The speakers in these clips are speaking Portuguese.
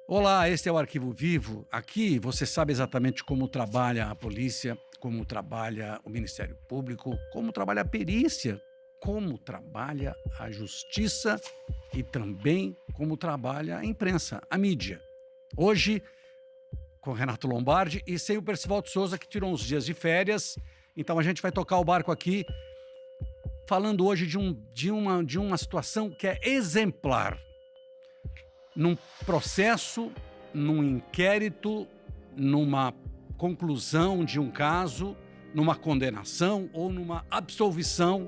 Olá, este é o Arquivo Vivo. Aqui você sabe exatamente como trabalha a polícia, como trabalha o Ministério Público, como trabalha a perícia, como trabalha a justiça e também como trabalha a imprensa, a mídia. Hoje, com Renato Lombardi e sem o Percival de Souza, que tirou uns dias de férias. Então a gente vai tocar o barco aqui, falando hoje de uma situação que é exemplar. Num processo, num inquérito, numa conclusão de um caso, numa condenação ou numa absolvição,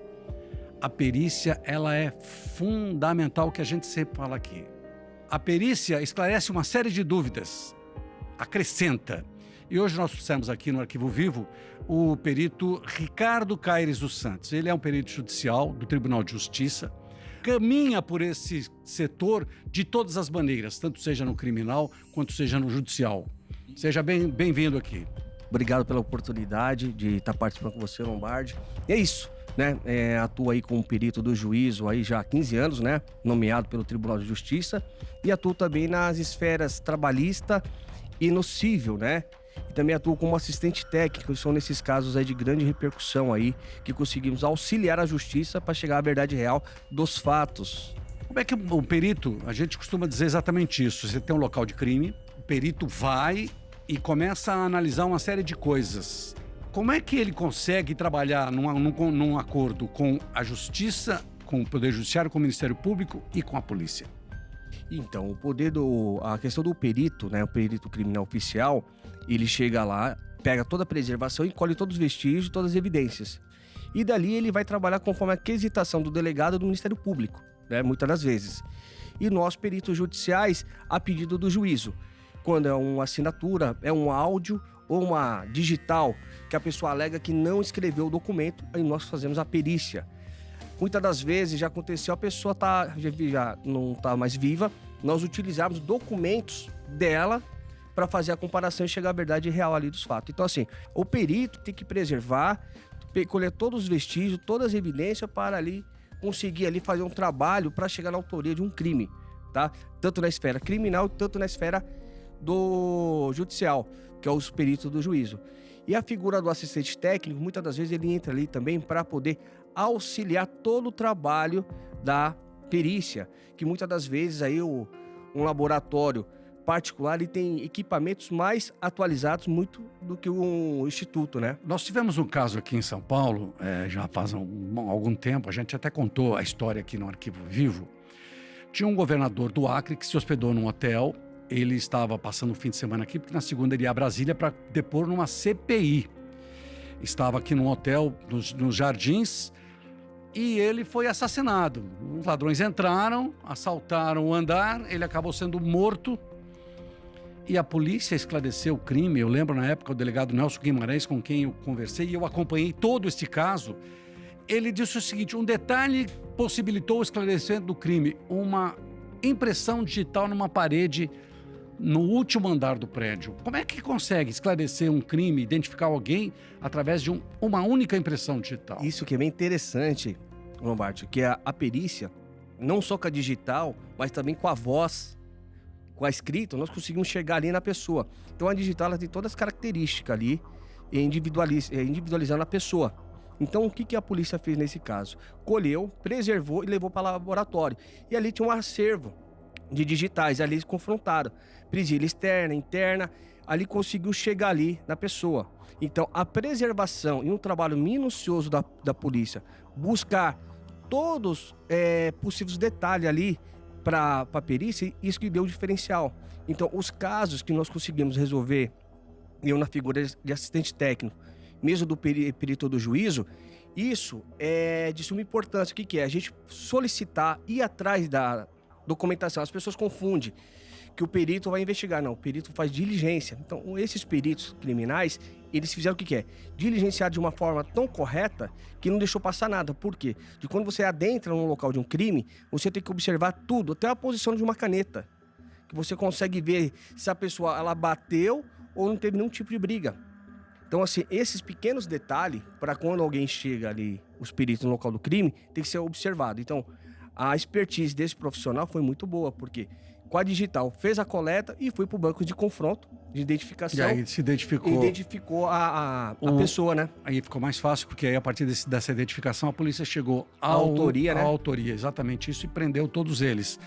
a perícia ela é fundamental, que a gente sempre fala aqui. A perícia esclarece uma série de dúvidas, acrescenta. E hoje nós trouxemos aqui no Arquivo Vivo o perito Ricardo Caires dos Santos. Ele é um perito judicial do Tribunal de Justiça, caminha por esse setor de todas as maneiras, tanto seja no criminal quanto seja no judicial. Seja bem-vindo aqui. Obrigado pela oportunidade de estar participando com você, Lombardi. E é isso, né? Atuo aí como perito do juízo aí já há 15 anos, né? Nomeado pelo Tribunal de Justiça. E atuo também nas esferas trabalhista e no civil, né? E também atuo como assistente técnico, que são nesses casos aí de grande repercussão aí, que conseguimos auxiliar a justiça para chegar à verdade real dos fatos. Como é que o perito, a gente costuma dizer exatamente isso, você tem um local de crime, o perito vai e começa a analisar uma série de coisas. Como é que ele consegue trabalhar num acordo com a justiça, com o Poder Judiciário, com o Ministério Público e com a polícia? Então, a questão do perito, né, o perito criminal oficial, ele chega lá, pega toda a preservação e colhe todos os vestígios, todas as evidências. E dali ele vai trabalhar conforme a quesitação do delegado do Ministério Público, né, muitas das vezes. E nós, peritos judiciais, a pedido do juízo. Quando é uma assinatura, é um áudio ou uma digital, que a pessoa alega que não escreveu o documento, aí nós fazemos a perícia. Muitas das vezes já aconteceu, a pessoa já não está mais viva, nós utilizamos documentos dela para fazer a comparação e chegar à verdade real ali dos fatos. Então, assim, o perito tem que preservar, colher todos os vestígios, todas as evidências para ali conseguir ali fazer um trabalho para chegar na autoria de um crime, tá? Tanto na esfera criminal, tanto na esfera do judicial, que é os peritos do juízo. E a figura do assistente técnico, muitas das vezes ele entra ali também para poder auxiliar todo o trabalho da perícia, que muitas das vezes aí um laboratório particular ele tem equipamentos mais atualizados muito do que um instituto, né? Nós tivemos um caso aqui em São Paulo, já faz algum tempo, a gente até contou a história aqui no Arquivo Vivo. Tinha um governador do Acre que se hospedou num hotel. Ele estava passando o fim de semana aqui, porque na segunda ele ia a Brasília para depor numa CPI. Estava aqui num hotel nos Jardins e ele foi assassinado. Os ladrões entraram, assaltaram o andar, ele acabou sendo morto e a polícia esclareceu o crime. Eu lembro na época o delegado Nelson Guimarães, com quem eu conversei, e eu acompanhei todo este caso. Ele disse o seguinte: um detalhe possibilitou o esclarecimento do crime, uma impressão digital numa parede no último andar do prédio. Como é que consegue esclarecer um crime, identificar alguém através de uma única impressão digital? Isso que é bem interessante, Lombardi, que a perícia, não só com a digital, mas também com a voz, com a escrita, nós conseguimos chegar ali na pessoa. Então a digital ela tem todas as características ali, individualizando a pessoa. Então o que a polícia fez nesse caso? Colheu, preservou e levou para o laboratório. E ali tinha um acervo de digitais, ali eles confrontaram. Presilha externa, interna, ali conseguiu chegar ali na pessoa. Então a preservação e um trabalho minucioso da polícia, buscar todos possíveis detalhes ali para a perícia, isso que deu o diferencial. Então os casos que nós conseguimos resolver, eu na figura de assistente técnico, mesmo do perito do juízo, isso é de suma importância. O que é? A gente solicitar, ir atrás da documentação. As pessoas confundem que o perito vai investigar. Não, o perito faz diligência. Então, esses peritos criminais, eles fizeram o que é? Diligenciar de uma forma tão correta que não deixou passar nada. Por quê? De quando você adentra no local de um crime, você tem que observar tudo, até a posição de uma caneta, que você consegue ver se a pessoa ela bateu ou não teve nenhum tipo de briga. Então, assim, esses pequenos detalhes, para quando alguém chega ali, os peritos no local do crime, tem que ser observado. Então, a expertise desse profissional foi muito boa, porque com a digital, fez a coleta e foi pro banco de confronto, de E identificação. aí se identificou. Identificou a O- pessoa, né? Aí ficou mais fácil, porque aí a partir dessa identificação a polícia chegou A autoria, né? à autoria, exatamente isso, e prendeu todos eles.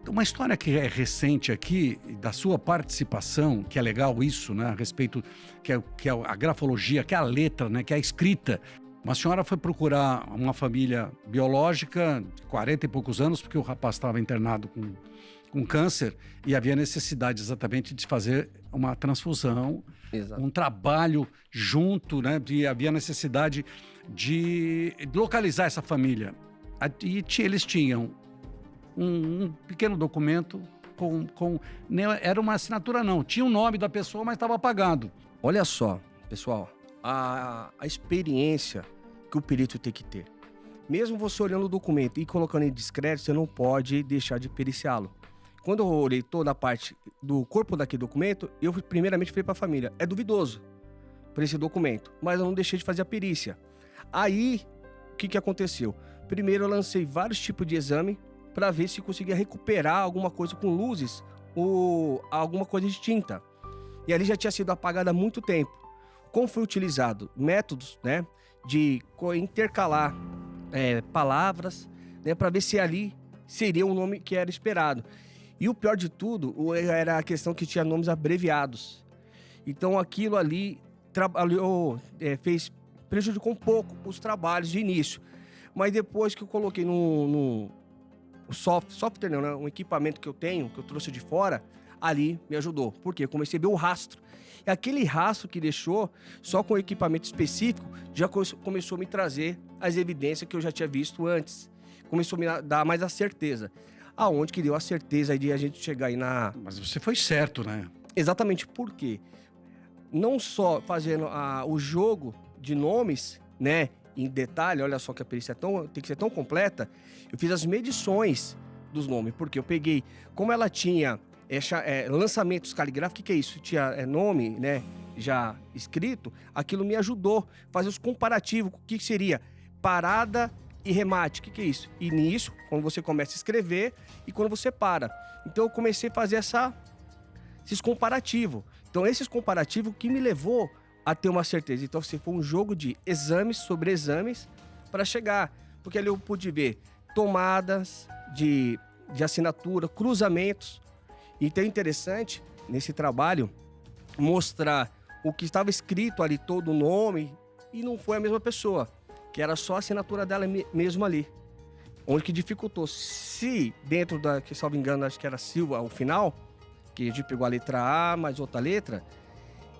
Uma história que é recente aqui, da sua participação, que é legal isso, né, a respeito, que é a grafologia, que é a letra, né, que é a escrita. Uma senhora foi procurar uma família biológica, de 40 e poucos anos, porque o rapaz estava internado com câncer e havia necessidade exatamente de fazer uma transfusão, Exato. um trabalho junto, né? Havia necessidade de localizar essa família. E eles tinham um pequeno documento era uma assinatura não, tinha o nome da pessoa, mas estava apagado. Olha só, pessoal, a experiência que o perito tem que ter. Mesmo você olhando o documento e colocando em descrédito, você não pode deixar de periciá-lo. Quando eu olhei toda a parte do corpo daquele documento, eu primeiramente falei para a família, é duvidoso para esse documento, mas eu não deixei de fazer a perícia. Aí, o que aconteceu? Primeiro eu lancei vários tipos de exame para ver se conseguia recuperar alguma coisa com luzes ou alguma coisa de tinta. E ali já tinha sido apagada há muito tempo. Como foi utilizado? Métodos, né, de intercalar palavras, né, para ver se ali seria o nome que era esperado. E o pior de tudo era a questão que tinha nomes abreviados. Então aquilo ali prejudicou um pouco os trabalhos de início. Mas depois que eu coloquei no software, não, né, um equipamento que eu tenho, que eu trouxe de fora, ali me ajudou. Por quê? Eu comecei a ver o rastro. E aquele rastro que deixou, só com o equipamento específico, já começou a me trazer as evidências que eu já tinha visto antes. Começou a me dar mais a certeza. Aonde que deu a certeza aí de a gente chegar aí na... Mas você foi certo, né? Exatamente por quê? Não só fazendo o jogo de nomes, né, em detalhe, olha só que a perícia tem que ser tão completa, eu fiz as medições dos nomes, porque eu peguei, como ela tinha lançamentos caligráficos, o que é isso? Tinha nome, né, já escrito, aquilo me ajudou a fazer os comparativos, o que seria parada e remate, o que é isso? Início, quando você começa a escrever e quando você para. Então eu comecei a fazer esses comparativos. Então esses comparativos que me levou a ter uma certeza. Então foi um jogo de exames sobre exames para chegar. Porque ali eu pude ver tomadas de assinatura, cruzamentos. Então é interessante, nesse trabalho, mostrar o que estava escrito ali, todo o nome, e não foi a mesma pessoa, que era só a assinatura dela mesmo ali. Onde que dificultou. Se dentro da, que salvo engano, acho que era Silva, ao final, que a gente pegou a letra A mais outra letra,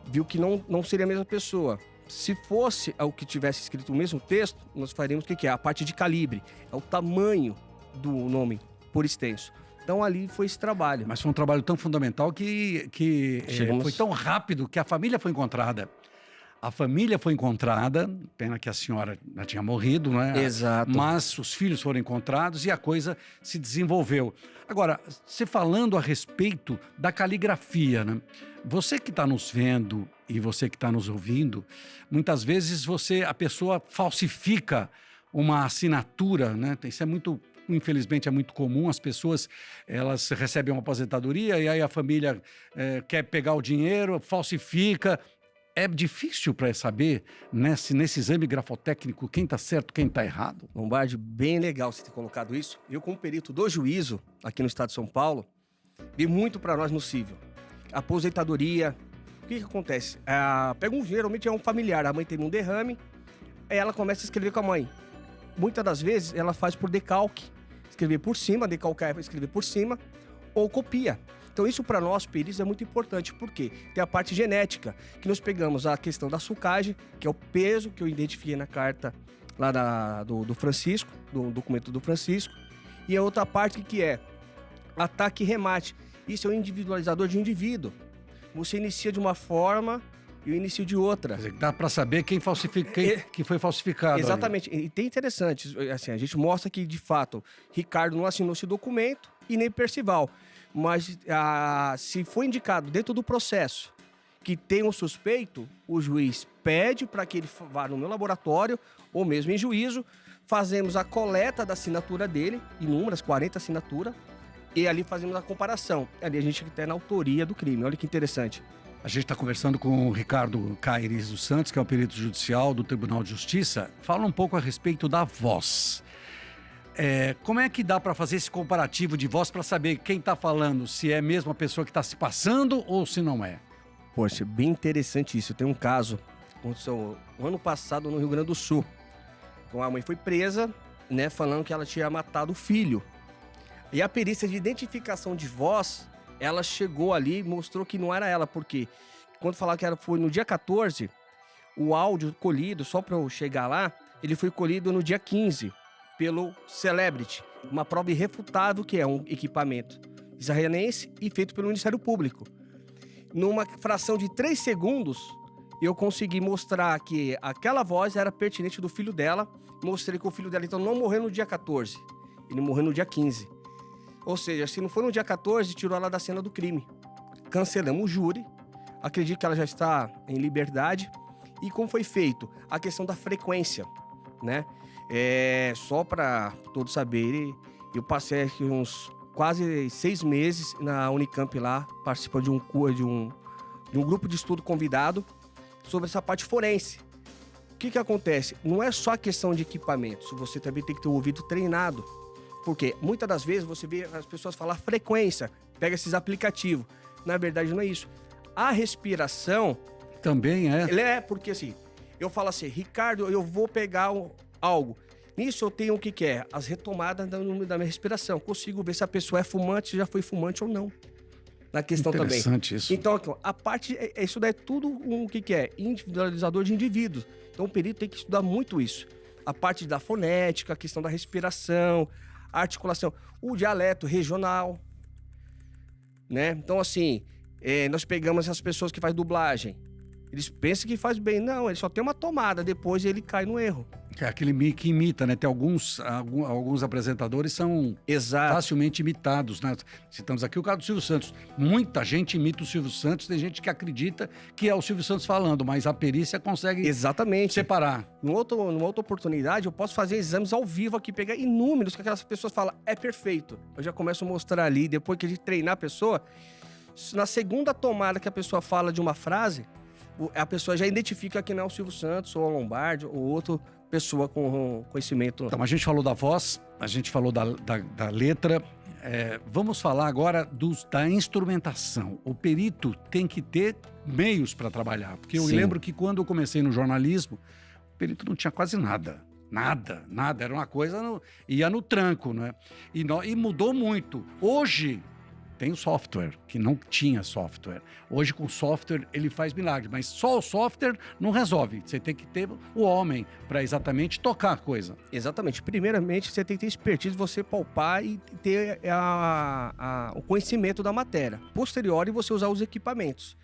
viu que não seria a mesma pessoa. Se fosse o que tivesse escrito o mesmo texto, nós faríamos o que é? A parte de calibre. É o tamanho do nome por extenso. Então ali foi esse trabalho. Mas foi um trabalho tão fundamental que foi tão rápido que a família foi encontrada. A família foi encontrada, pena que a senhora já tinha morrido, né? Exato. Mas os filhos foram encontrados e a coisa se desenvolveu. Agora, você falando a respeito da caligrafia, né? Você que está nos vendo e você que está nos ouvindo, muitas vezes a pessoa falsifica uma assinatura, né? Isso é muito, infelizmente, é muito comum. As pessoas, elas recebem uma aposentadoria e aí a família quer pegar o dinheiro, falsifica. É difícil para saber, nesse exame grafotécnico, quem está certo, quem está errado? Lombardi, bem legal você ter colocado isso. Eu, como perito do juízo, aqui no estado de São Paulo, vi muito para nós no cível. Aposentadoria. O que acontece? Geralmente é um familiar, a mãe teve um derrame, aí ela começa a escrever com a mãe. Muitas das vezes ela faz por decalque, escrever por cima, decalcar é escrever por cima, ou copia. Então isso para nós, peritos, é muito importante, porque tem a parte genética, que nós pegamos a questão da sulcagem, que é o peso que eu identifiquei na carta lá do Francisco, do documento do Francisco, e a outra parte que é ataque e remate. Isso é o individualizador de indivíduo. Você inicia de uma forma e eu inicio de outra. Quer dizer, dá para saber quem que foi falsificado. Exatamente. Ali. E tem interessante, assim, a gente mostra que, de fato, Ricardo não assinou esse documento e nem Percival. Mas se for indicado dentro do processo que tem um suspeito, o juiz pede para que ele vá no meu laboratório ou mesmo em juízo, fazemos a coleta da assinatura dele, inúmeras, 40 assinaturas, e ali fazemos a comparação. Ali a gente tem na autoria do crime. Olha que interessante. A gente está conversando com o Ricardo Caires dos Santos, que é o perito judicial do Tribunal de Justiça. Fala um pouco a respeito da voz. Como é que dá para fazer esse comparativo de voz para saber quem está falando, se é mesmo a pessoa que está se passando ou se não é? Poxa, bem interessante isso. Tem um caso, aconteceu no ano passado no Rio Grande do Sul. Então a mãe foi presa, né, falando que ela tinha matado o filho. E a perícia de identificação de voz, ela chegou ali e mostrou que não era ela, porque quando falaram que foi no dia 14, o áudio colhido, só para eu chegar lá, ele foi colhido no dia 15, pelo Celebrity, uma prova irrefutável que é um equipamento israelense e feito pelo Ministério Público. Numa fração de 3 segundos, eu consegui mostrar que aquela voz era pertinente do filho dela, mostrei que o filho dela então não morreu no dia 14, ele morreu no dia 15. Ou seja, se não for no dia 14, tirou ela da cena do crime. Cancelamos o júri. Acredito que ela já está em liberdade. E como foi feito? A questão da frequência, né? Só para todos saberem, eu passei aqui uns quase 6 meses na Unicamp lá, participando de um grupo de estudo convidado sobre essa parte forense. O que acontece? Não é só a questão de equipamentos, você também tem que ter o ouvido treinado. Porque muitas das vezes você vê as pessoas falar frequência, pega esses aplicativos. Na verdade, não é isso. A respiração... Também é? Porque assim, eu falo assim, Ricardo, eu vou pegar algo. Nisso eu tenho o que é? As retomadas da minha respiração. Consigo ver se a pessoa é fumante, já foi fumante ou não. Na questão também. Interessante isso. Então, a parte, isso daí é tudo o que é? Individualizador de indivíduos. Então o perito tem que estudar muito isso. A parte da fonética, a questão da respiração, a articulação, o dialeto regional, né? Então, assim, nós pegamos essas pessoas que fazem dublagem. Eles pensam que faz bem. Não, ele só tem uma tomada, depois ele cai no erro. É aquele que imita, né? Tem alguns apresentadores são facilmente imitados, né? Citamos aqui o caso do Silvio Santos. Muita gente imita o Silvio Santos, tem gente que acredita que é o Silvio Santos falando, mas a perícia consegue separar. Numa outra oportunidade, eu posso fazer exames ao vivo aqui, pegar inúmeros que aquelas pessoas falam, é perfeito. Eu já começo a mostrar ali, depois que a gente treinar a pessoa, na segunda tomada que a pessoa fala de uma frase, a pessoa já identifica que não é o Silvio Santos, ou a Lombardi, ou outra pessoa com conhecimento. Então, a gente falou da voz, a gente falou da letra. Vamos falar agora da instrumentação. O perito tem que ter meios para trabalhar. Porque eu lembro que quando eu comecei no jornalismo, o perito não tinha quase nada. Nada. Era uma coisa, ia no tranco, né? E mudou muito. Hoje... tem o software, que não tinha software. Hoje, com software, ele faz milagre, mas só o software não resolve. Você tem que ter o homem para exatamente tocar a coisa. Exatamente. Primeiramente, você tem que ter expertise, você palpar e ter o conhecimento da matéria. Posterior, você usar os equipamentos.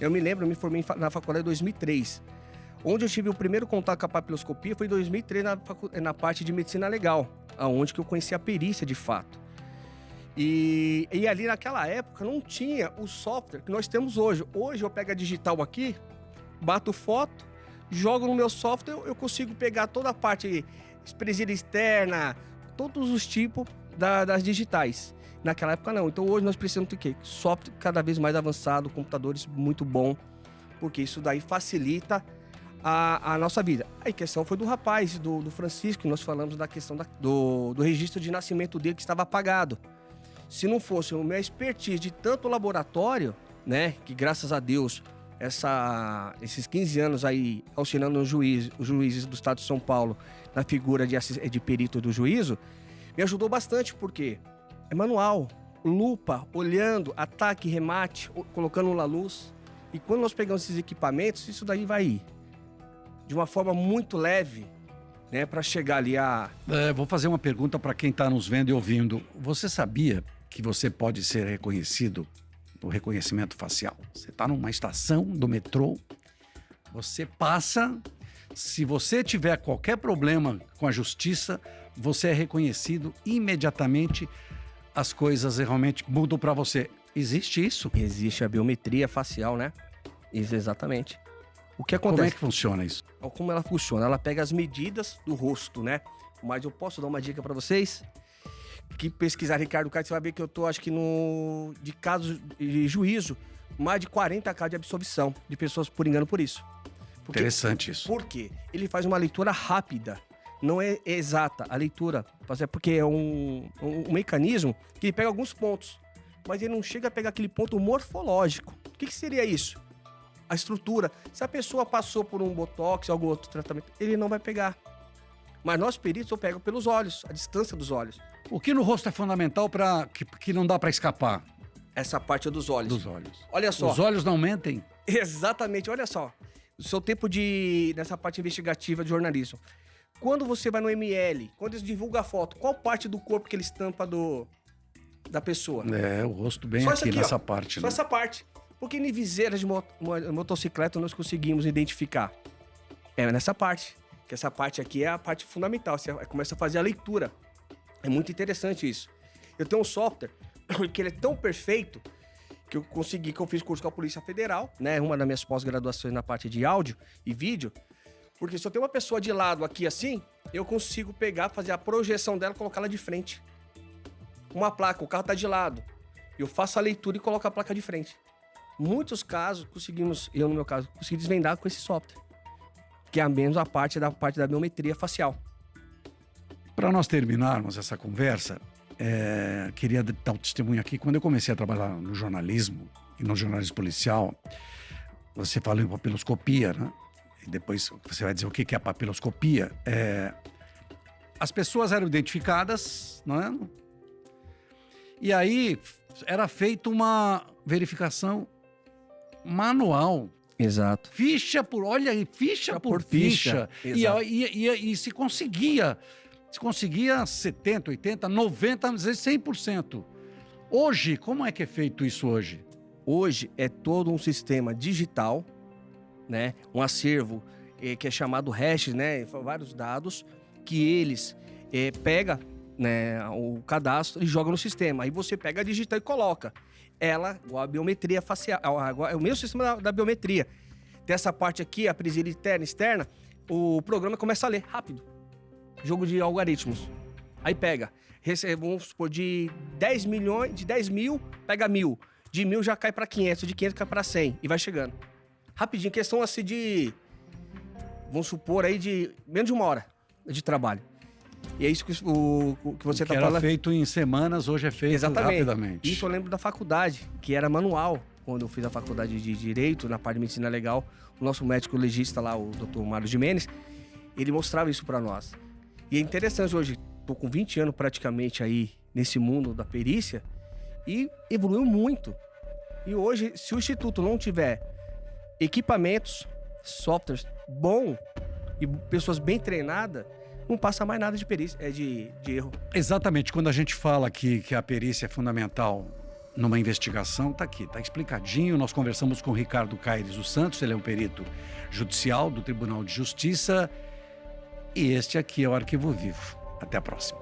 Eu me lembro, eu me formei na faculdade em 2003. Onde eu tive o primeiro contato com a papiloscopia foi em 2003, na parte de medicina legal, onde que eu conheci a perícia de fato. E ali naquela época não tinha o software que nós temos hoje. Hoje eu pego a digital aqui, bato foto, jogo no meu software, eu consigo pegar toda a parte expressiva externa, todos os tipos das digitais. Naquela época não. Então hoje nós precisamos ter o quê? Software cada vez mais avançado, computadores muito bom, porque isso daí facilita a nossa vida. A questão foi do rapaz, do Francisco, que nós falamos da questão do registro de nascimento dele que estava apagado. Se não fosse a minha expertise de tanto laboratório, né, que graças a Deus, esses 15 anos aí auxiliando os juízes do estado de São Paulo na figura de perito do juízo, me ajudou bastante, porque é manual, lupa, olhando, ataque, remate, colocando na luz. E quando nós pegamos esses equipamentos, isso daí vai ir de uma forma muito leve, né, para chegar ali a... Vou fazer uma pergunta para quem está nos vendo e ouvindo. Você sabia que você pode ser reconhecido no reconhecimento facial? Você está numa estação do metrô, você passa, se você tiver qualquer problema com a justiça, você é reconhecido imediatamente, as coisas realmente mudam para você. Existe isso? Existe a biometria facial, né? Isso, exatamente. O que acontece? Como é que funciona isso? Como ela funciona? Ela pega as medidas do rosto, né? Mas eu posso dar uma dica para vocês? que pesquisar Ricardo Caio, você vai ver que eu tô, acho que de casos de juízo, mais de 40 casos de absolvição de pessoas por engano por isso. Interessante isso. Por quê? Ele faz uma leitura rápida, não é exata a leitura, porque é um mecanismo que ele pega alguns pontos, mas ele não chega a pegar aquele ponto morfológico. O que seria isso? A estrutura. Se a pessoa passou por um botox, algum outro tratamento, ele não vai pegar. Mas nós peritos eu pego pelos olhos, a distância dos olhos. O que no rosto é fundamental para que não dá para escapar? Essa parte é dos olhos. Dos olhos. Olha só. Os olhos não mentem? Exatamente, olha só. O seu tempo nessa parte investigativa de jornalismo. Quando você vai no ML, quando eles divulgam a foto, qual parte do corpo que ele estampa da pessoa? É, o rosto bem Só aqui, aqui, nessa ó. parte. Só né? essa parte. Porque em viseiras de motocicleta nós conseguimos identificar. É nessa parte. Que essa parte aqui é a parte fundamental. Você começa a fazer a leitura. É muito interessante isso. Eu tenho um software que ele é tão perfeito que eu fiz curso com a Polícia Federal, né? Uma das minhas pós-graduações na parte de áudio e vídeo. Porque se eu tenho uma pessoa de lado aqui assim, eu consigo pegar, fazer a projeção dela e colocá-la de frente. Uma placa, o carro tá de lado. Eu faço a leitura e coloco a placa de frente. Muitos casos eu no meu caso, consegui desvendar com esse software. Que é a menos a parte da biometria facial. Para nós terminarmos essa conversa, queria dar um testemunho aqui. Quando eu comecei a trabalhar no jornalismo e no jornalismo policial, você falou em papiloscopia, né? E depois você vai dizer o que é a papiloscopia. As pessoas eram identificadas, não é? E aí era feita uma verificação manual. Exato. Ficha por ficha. E se conseguia 70, 80, 90, às vezes 100%. Hoje, como é que é feito isso hoje? Hoje é todo um sistema digital, né? Um acervo que é chamado hash, né? Vários dados que eles pega, né, o cadastro e joga no sistema. Aí você pega a digital e coloca. Ela, igual a biometria facial, é o mesmo sistema da biometria. Tem essa parte aqui, a presilha interna e externa, o programa começa a ler rápido. Jogo de algoritmos. Aí pega, vamos supor, de 10 mil, pega 1.000. De 1.000 já cai para 500, de 500 cai para 100 e vai chegando. Rapidinho, questão assim vamos supor aí de menos de 1 hora de trabalho. E é isso que você está falando. Era feito em semanas, hoje é feito rapidamente. Isso eu lembro da faculdade, que era manual. Quando eu fiz a faculdade de Direito, na parte de Medicina Legal, o nosso médico legista lá, o Dr. Mário Gimenez, ele mostrava isso para nós. E é interessante hoje, tô com 20 anos praticamente aí nesse mundo da perícia e evoluiu muito. E hoje, se o Instituto não tiver equipamentos, softwares bons e pessoas bem treinadas, não passa mais nada de perícia, de erro. Exatamente. Quando a gente fala que a perícia é fundamental numa investigação, tá aqui, tá explicadinho. Nós conversamos com o Ricardo Caires dos Santos, ele é um perito judicial do Tribunal de Justiça. E este aqui é o Arquivo Vivo. Até a próxima.